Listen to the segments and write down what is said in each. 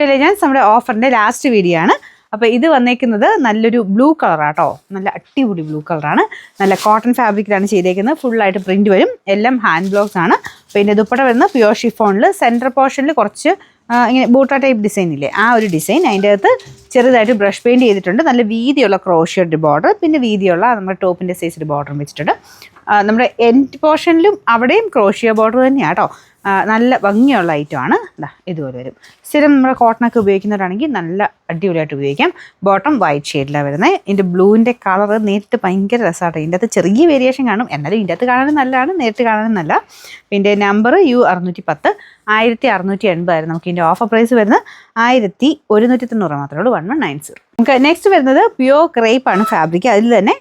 Intelligence നമ്മുടെ ഓഫറിന്റെ last video ആണ്. അപ്പോൾ ഇത് വന്നേക്കുന്നത് നല്ലൊരു ബ്ലൂ കളറാട്ടോ, നല്ല അടിപൊളി ബ്ലൂ കളറാണ്. നല്ല കോട്ടൺ ഫാബ്രിക്കിലാണ് ചെയ്തേക്കുന്നത്. ഫുള്ളായിട്ട് പ്രിന്റ് വരും, എല്ലാം ഹാൻഡ് ബ്ലോക്സ് ആണ്. പിന്നെ ദുപ്പട്ട വരുന്ന പ്യുവർ ഷിഫോണിൽ സെൻറ്റർ പോർഷനിൽ കുറച്ച് ഇങ്ങനെ ബൂട്ട ടൈപ്പ് ഡിസൈൻ ഇല്ലേ, ആ ഒരു ഡിസൈൻ. അതിൻ്റെ അകത്ത് ചെറുതായിട്ട് ബ്രഷ് പെയിൻറ്റ് ചെയ്തിട്ടുണ്ട്. നല്ല വീതിയുള്ള ക്രോഷ്യഡ് ബോർഡർ, പിന്നെ വീതിയുള്ള നമ്മുടെ ടോപ്പിൻ്റെ സൈസിൽ ബോർഡറും വെച്ചിട്ടുണ്ട്. നമ്മുടെ എൻഡ് പോർഷനിലും അവിടെയും ക്രോഷ്യ ബോർഡർ തന്നെയാണ് കേട്ടോ. നല്ല ഭംഗിയുള്ള ഐറ്റമാണ്. ഇതുപോലെ വരും. സ്ഥിരം നമ്മുടെ കോട്ടണൊക്കെ ഉപയോഗിക്കുന്നവരാണെങ്കിൽ നല്ല അടിപൊളിയായിട്ട് ഉപയോഗിക്കാം. ബോട്ടം വൈറ്റ് ഷെയ്ഡിലാണ് വരുന്നത്. ഇതിൻ്റെ ബ്ലൂവിൻ്റെ കളർ നേരിട്ട് ഭയങ്കര രസമാട്ടോ. ഇതിൻ്റെ അകത്ത് ചെറിയ വേരിയേഷൻ കാണും, എന്നാലും ഇതിൻ്റെ അകത്ത് കാണാനും നല്ലതാണ്, നേരിട്ട് കാണാനും നല്ല. പിന്നെ നമ്പർ U610, 1680 ആയിരുന്നു. നമുക്ക് ഇതിൻ്റെ ഓഫർ പ്രൈസ് വരുന്നത് 1190 മാത്രമേ ഉള്ളൂ, 1190. നമുക്ക് നെക്സ്റ്റ് വരുന്നത് പ്യുവർ ക്രേപ്പാണ് ഫാബ്രിക്. അതിൽ തന്നെ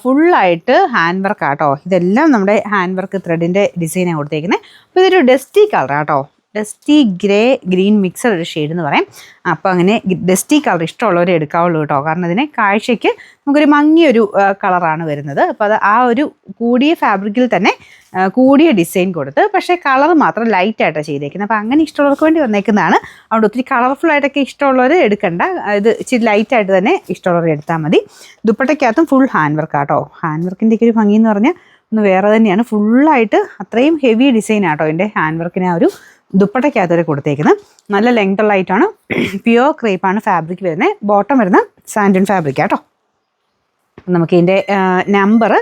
ഫുള്ളായിട്ട് ഹാൻഡ് വർക്ക് ആട്ടോ. ഇതെല്ലാം നമ്മുടെ ഹാൻഡ് വർക്ക് ത്രെഡിൻ്റെ ഡിസൈനാണ് കൊടുത്തേക്കുന്നത്. അപ്പോൾ ഇതൊരു ഡസ്റ്റി കളറാട്ടോ, ഡസ്റ്റി ഗ്രേ ഗ്രീൻ മിക്സർ ഒരു ഷെയ്ഡ് എന്ന് പറയും. അപ്പോൾ അങ്ങനെ ഡസ്റ്റി കളർ ഇഷ്ടമുള്ളവരെ എടുക്കാവുള്ളൂ കേട്ടോ, കാരണം ഇതിന് കാഴ്ചയ്ക്ക് നമുക്കൊരു മങ്ങിയൊരു കളറാണ് വരുന്നത്. അപ്പോൾ അത് ആ ഒരു കൂടിയ ഫാബ്രിക്കിൽ തന്നെ കൂടിയ ഡിസൈൻ കൊടുത്ത്, പക്ഷേ കളർ മാത്രം ലൈറ്റായിട്ടാണ് ചെയ്തേക്കുന്നത്. അപ്പോൾ അങ്ങനെ ഇഷ്ടമുള്ളവർക്ക് വേണ്ടി വന്നേക്കുന്നതാണ്. അതുകൊണ്ട് ഒത്തിരി കളർഫുള്ളായിട്ടൊക്കെ ഇഷ്ടമുള്ളവർ എടുക്കണ്ട, ഇത് ഇച്ചിരി ലൈറ്റായിട്ട് തന്നെ ഇഷ്ടമുള്ളവർ എടുത്താൽ മതി. ദുപ്പട്ടയ്ക്കകത്തും ഫുൾ ഹാൻഡ് വർക്ക് ആട്ടോ. ഹാൻഡ് വർക്കിൻ്റെയൊക്കെ ഒരു ഭംഗി എന്ന് പറഞ്ഞാൽ ഒന്ന് വേറെ തന്നെയാണ്. ഫുള്ളായിട്ട് അത്രയും ഹെവി ഡിസൈൻ ആട്ടോ എൻ്റെ ഹാൻഡ് വർക്കിന് ആ ഒരു ദുപ്പട്ടയ്ക്കകത്ത് വരെ കൊടുത്തേക്കുന്നത്. നല്ല ലെങ്ത് ഉള്ള ഐറ്റമാണ്. പ്യുവർ ക്രേപ്പാണ് ഫാബ്രിക് വരുന്നത്. ബോട്ടം വരുന്ന സാൻഡൻ ഫാബ്രിക് ആട്ടോ. നമുക്ക് ഇതിൻ്റെ നമ്പർ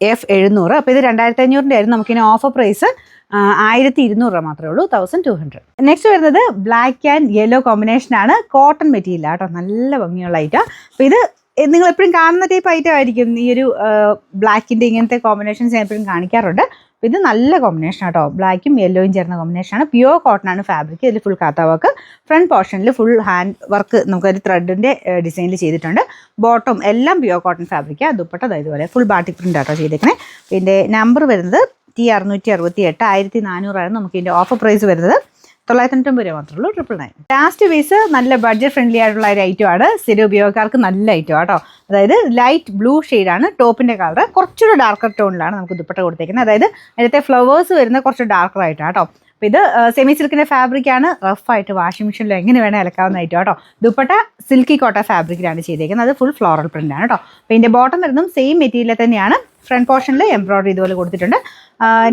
F700. അപ്പോൾ ഇത് 2500 ആയിരുന്നു. നമുക്കിതിന് ഓഫർ പ്രൈസ് 1200 മാത്രമേ ഉള്ളൂ, 1200. നെക്സ്റ്റ് വരുന്നത് ബ്ലാക്ക് ആൻഡ് യെല്ലോ കോമ്പിനേഷനാണ്. കോട്ടൺ മെറ്റീരിയൽ ആട്ടോ, നല്ല ഭംഗിയുള്ള ഐറ്റം. അപ്പോൾ ഇത് നിങ്ങൾ എപ്പോഴും കാണുന്ന ടൈപ്പ് ഐറ്റം ആയിരിക്കും. ഈ ഒരു ബ്ലാക്കിൻ്റെ ഇങ്ങനത്തെ കോമ്പിനേഷൻസ് ഞാൻ എപ്പോഴും കാണിക്കാറുണ്ട്. ഇത് നല്ല കോമ്പിനേഷൻ ആട്ടോ, ബ്ലാക്കും യെല്ലോയും ചേർന്ന കോമ്പിനേഷനാണ്. പ്യുവർ കോട്ടൺ ആണ് ഫാബ്രിക്. ഇതിൽ ഫുൾ കാത്ത വർക്ക്, ഫ്രണ്ട് പോർഷനിൽ ഫുൾ ഹാൻഡ് വർക്ക് നമുക്കൊരു ത്രെഡിൻ്റെ ഡിസൈനിൽ ചെയ്തിട്ടുണ്ട്. ബോട്ടം എല്ലാം പ്യുവർ കോട്ടൺ ഫാബ്രിക്കാണ്. ദുപ്പട്ട ഇതുപോലെ ഫുൾ ബാട്ടിക് പ്രിൻ്റ് ആട്ടോ ചെയ്തേക്കണേ. പിന്നെ നമ്പർ വരുന്നത് T668, 1400 ആയിരുന്നു. നമുക്ക് ഇതിൻ്റെ ഓഫർ പ്രൈസ് വരുന്നത് 990 മാത്രമേ ഉള്ളൂ, 999. ലാസ്റ്റ് പീസ് നല്ല ബഡ്ജറ്റ് ഫ്രണ്ട്ലി ആയിട്ടുള്ള ഒരു ഐറ്റമാണ്. സ്ഥിര ഉപയോഗക്കാർക്ക് നല്ല ഐറ്റം കേട്ടോ. അതായത് ലൈറ്റ് ബ്ലൂ ഷെയ്ഡാണ് ടോപ്പിൻ്റെ കളർ. കുറച്ചുകൂടെ ഡാർക്കർ ടോണിലാണ് നമുക്ക് ദുപ്പട്ട കൊടുത്തേക്കുന്നത്. അതായത് അതിലത്തെ ഫ്ലവേഴ്സ് വരുന്ന കുറച്ച് ഡാർക്കർ ആയിട്ടാണ് കേട്ടോ. അപ്പോൾ ഇത് സെമി സിൽക്കിൻ്റെ ഫാബ്രിക്കാണ്. റഫായിട്ട് വാഷിംഗ് മെഷീനിൽ എങ്ങനെ വേണേൽ അലക്കാവുന്ന ഐറ്റം കേട്ടോ. ദുപ്പട്ട സിൽക്കി കോട്ട ഫാബ്രിക്കിലാണ് ചെയ്തേക്കുന്നത്. അത് ഫുൾ ഫ്ലോറൽ പ്രിൻ്റാണ് കേട്ടോ. അപ്പോൾ ഇതിൻ്റെ ബോട്ടം വരുന്നതും സെയിം മെറ്റീരിയൽ തന്നെയാണ്. ഫ്രണ്ട് പോർഷനിൽ എംബ്രോയിഡറി ഇതുപോലെ കൊടുത്തിട്ടുണ്ട്.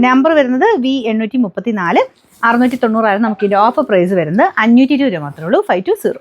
നമ്പർ വരുന്നത് V834, 690 ആയിരുന്നു. നമുക്ക് ഇതിൻ്റെ ഓഫർ പ്രൈസ് വരുന്നത് 520 മാത്രമേ ഉള്ളൂ, 520.